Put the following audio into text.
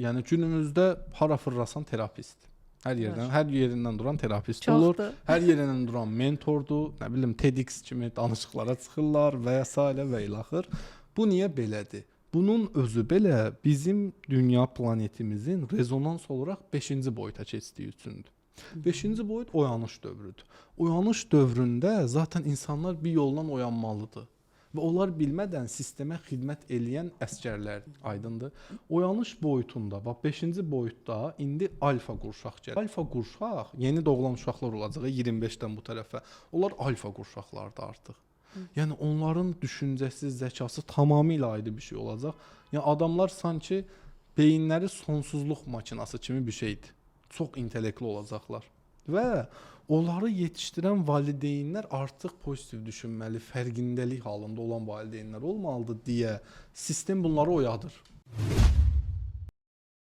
Yəni günümüzdə hara fırlasan terapist. Hər yerindən duran terapist olur. Çoxdur. Hər yerindən duran mentordur. Nə bilim TEDx kimi danışıqlara çıxırlar və s. və ilaxır. Bu niyə belədir? Bunun özü belə bizim dünya planetimizin rezonans olaraq 5-ci boyuta keçdiyi üçündür. 5-ci boyut oyanış dövrüdür. Oyanış dövründə zaten insanlar bir yoldan oyanmalıdır. Və onlar bilmədən sistemə xidmət eləyən əsgərlərdir, aydındır. Oyanış boyutunda, bax 5-ci boyutda indi alfa qurşaq gəlir. Alfa qurşaq yeni doğulan uşaqlar olacaq 25-dən bu tərəfə. Onlar alfa qurşaqlardır artıq. Yəni onların düşüncəsi, zəkası tamamilə ayrı bir şey olacaq. Yəni adamlar sanki beyinləri sonsuzluq makinası kimi bir şeydir. Çox intellektli olacaqlar. Və onları yetişdirən valideynlər artıq pozitiv düşünməli, fərqindəlik halında olan valideynlər olmalıdır deyə sistem bunları oyadır.